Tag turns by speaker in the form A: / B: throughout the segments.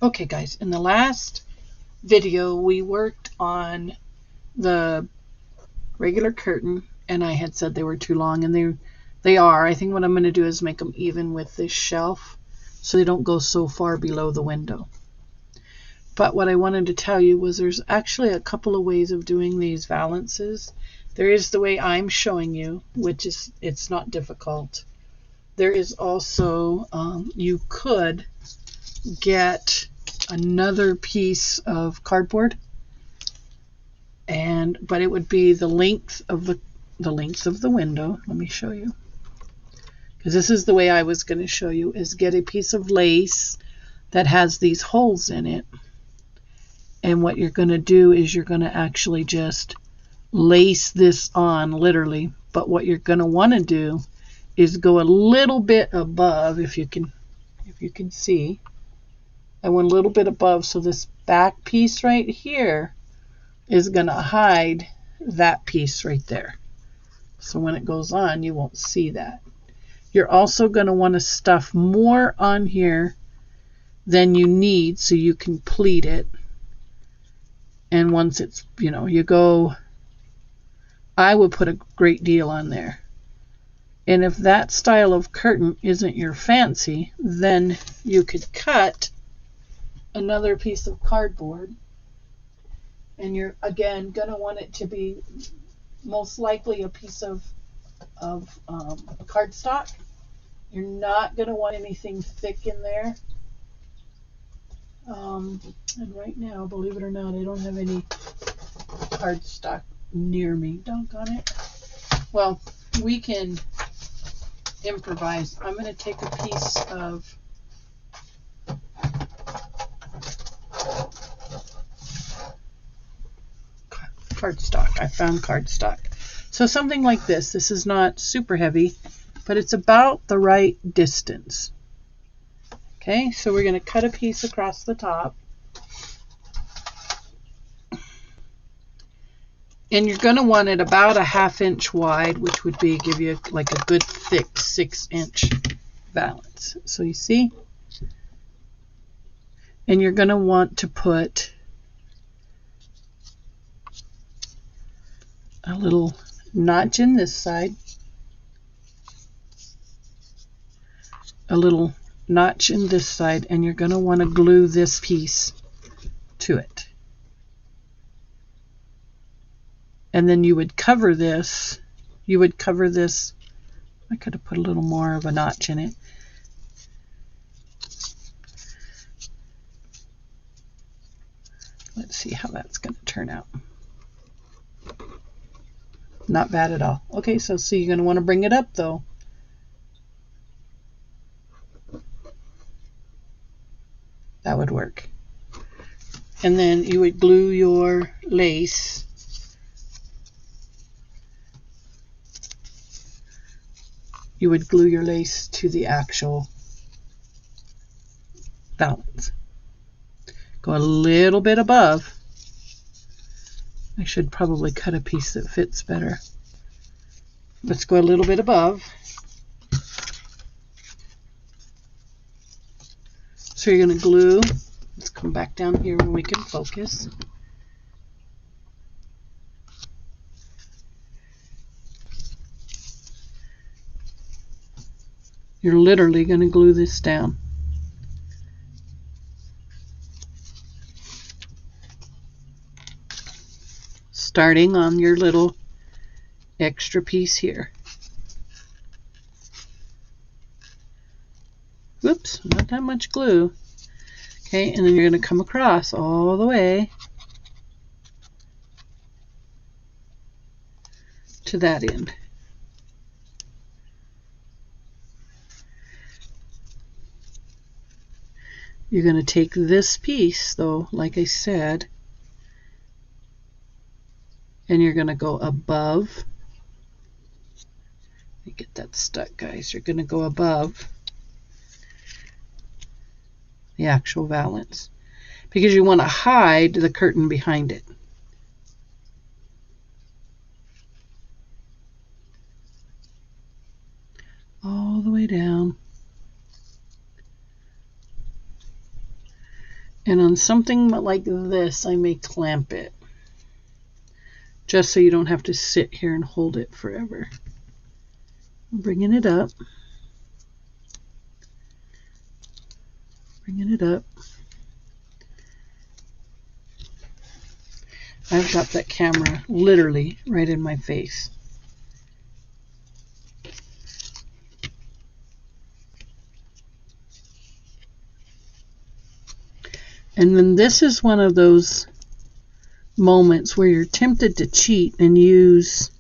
A: Okay guys, in the last video we worked on the regular curtain and I had said they were too long, and they are. I think what I'm going to do is make them even with this shelf so they don't go so far below the window. But what I wanted to tell you was there's actually a couple of ways of doing these valances. There is the way I'm showing you, which is, it's not difficult. There is also, you could get another piece of cardboard, but it would be the length of the window. Let me show you, because this is the way I was going to show you, is get a piece of lace that has these holes in it, and what you're going to do is you're going to actually just lace this on, literally. But what you're going to want to do is go a little bit above. If you can see, I went a little bit above, so this back piece right here is going to hide that piece right there. So when it goes on, you won't see that. You're also going to want to stuff more on here than you need so you can pleat it. And once it's, you go, I would put a great deal on there. And if that style of curtain isn't your fancy, then you could cut another piece of cardboard, and you're again going to want it to be most likely a piece of cardstock. You're not going to want anything thick in there. And right now, believe it or not, I don't have any cardstock near me. Doggone it. Well, we can improvise. I'm going to take a piece of cardstock. I found cardstock. So something like this. This is not super heavy, but it's about the right distance. Okay, so we're going to cut a piece across the top. And you're going to want it about a 1/2 inch wide, which would give you like a good thick 6-inch valance. So you see? And you're going to want to put a little notch in this side, a little notch in this side, and you're going to want to glue this piece to it. And then you would cover this. I could have put a little more of a notch in it. Let's see how that's going to turn out. Not bad at all. Okay, so see, you're going to want to bring it up though. That would work. And then you would glue your lace. You would glue your lace to the actual valance. Go a little bit above. I should probably cut a piece that fits better. Let's go a little bit above. So you're going to glue. Let's come back down here when we can focus. You're literally going to glue this down. Starting on your little extra piece here. Whoops, not that much glue. Okay, and then you're going to come across all the way to that end. You're going to take this piece, though, like I said, and you're going to go above. Let me get that stuck, guys. You're going to go above the actual valance because you want to hide the curtain behind it. All the way down. And on something like this, I may clamp it, just so you don't have to sit here and hold it forever. I'm bringing it up. Bringing it up. I've got that camera literally right in my face. And then this is one of those moments where you're tempted to cheat and use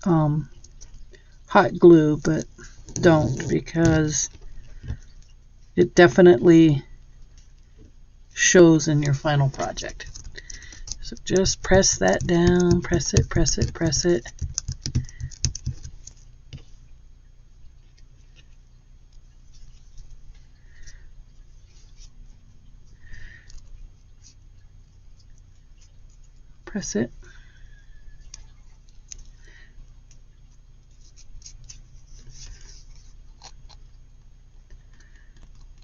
A: hot glue, but don't, because it definitely shows in your final project. So just press that down, press it, press it, press it. Press it.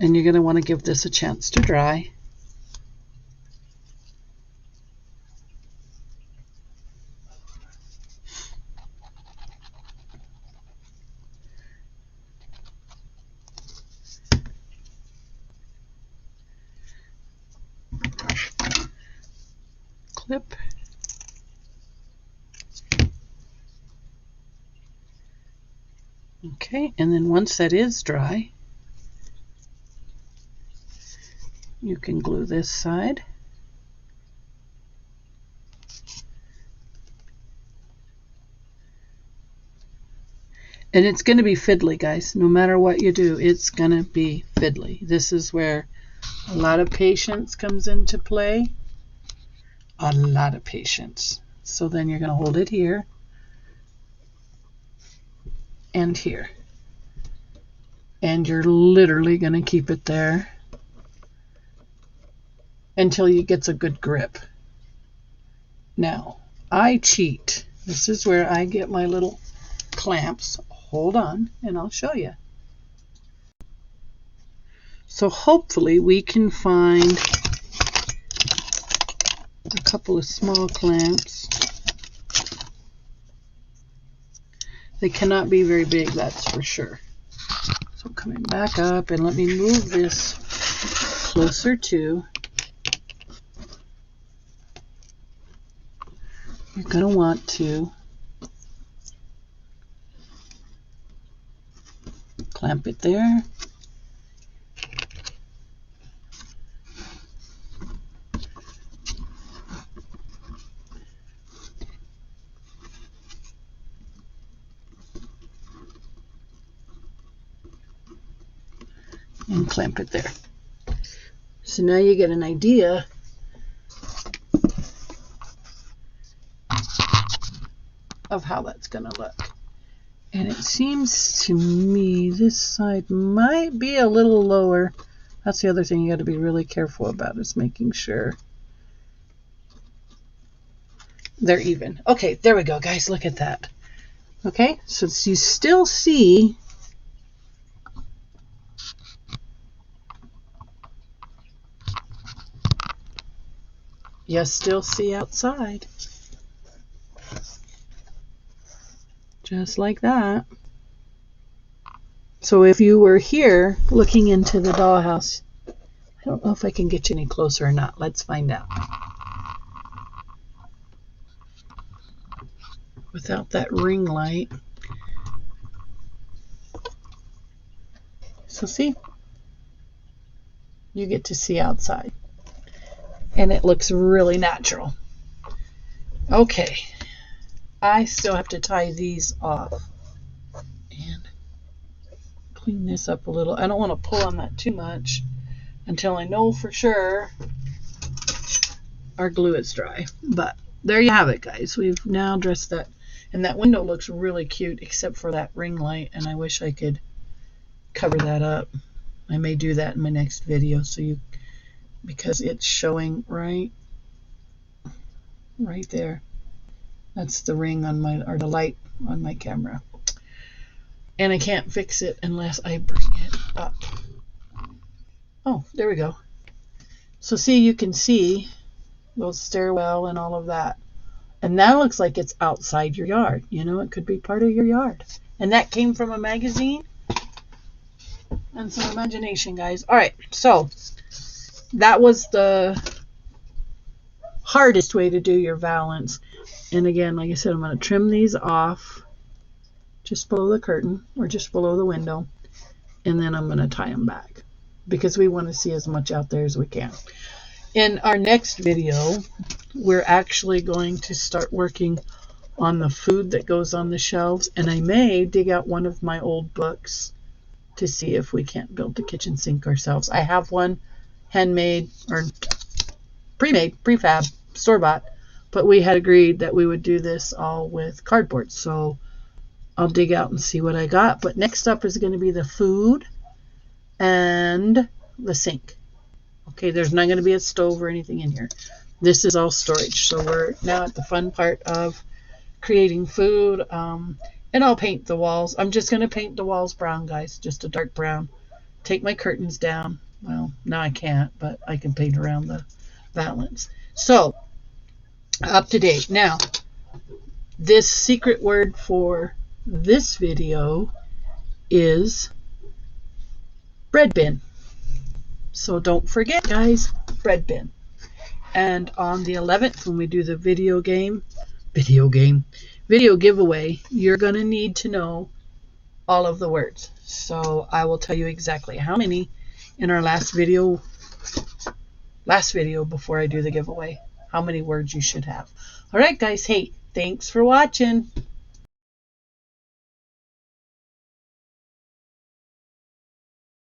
A: And you're going to want to give this a chance to dry. Clip. Okay, and then once that is dry, you can glue this side. And it's going to be fiddly, guys. No matter what you do, it's going to be fiddly. This is where a lot of patience comes into play. A lot of patience. So then you're going to hold it here and here. And you're literally going to keep it there until it gets a good grip. Now, I cheat. This is where I get my little clamps. Hold on, and I'll show you. So hopefully we can find a couple of small clamps. They cannot be very big, that's for sure. So coming back up, and let me move this closer to. You're going to want to clamp it there. And clamp it there. So now you get an idea of how that's going to look. And it seems to me this side might be a little lower. That's the other thing you got to be really careful about, is making sure they're even. Okay, there we go, guys. Look at that. Okay, so you still see outside. Just like that. So if you were here looking into the dollhouse, I don't know if I can get you any closer or not. Let's find out. Without that ring light. So see? You get to see outside. And it looks really natural. Okay. I still have to tie these off and clean this up a little. I don't want to pull on that too much until I know for sure our glue is dry. But there you have it, guys. We've now dressed that. And that window looks really cute except for that ring light, and I wish I could cover that up. I may do that in my next video, so you, because it's showing right there. That's the ring on my, or the light on my camera. And I can't fix it unless I bring it up. Oh, there we go. So see, you can see those stairwell and all of that. And that looks like it's outside your yard. You know, it could be part of your yard. And that came from a magazine and some imagination, guys. All right, so that was the hardest way to do your valance. And again, like I said, I'm going to trim these off just below the curtain or just below the window. And then I'm going to tie them back because we want to see as much out there as we can. In our next video, we're actually going to start working on the food that goes on the shelves, and I may dig out one of my old books to see if we can't build the kitchen sink ourselves. I have one handmade or pre-made, prefab, store-bought, but we had agreed that we would do this all with cardboard, so I'll dig out and see what I got. But next up is going to be the food and the sink. Okay, there's not going to be a stove or anything in here. This is all storage. So we're now at the fun part of creating food. And I'll paint the walls. I'm just going to paint the walls brown, guys, just a dark brown. Take my curtains down. Well, now I can't, but I can paint around the valance. So, up to date. Now, this secret word for this video is bread bin. So don't forget, guys, bread bin. And on the 11th, when we do the video giveaway, you're going to need to know all of the words. So I will tell you exactly how many in our last video before I do the giveaway, how many words you should have. All right, guys. Hey, thanks for watching.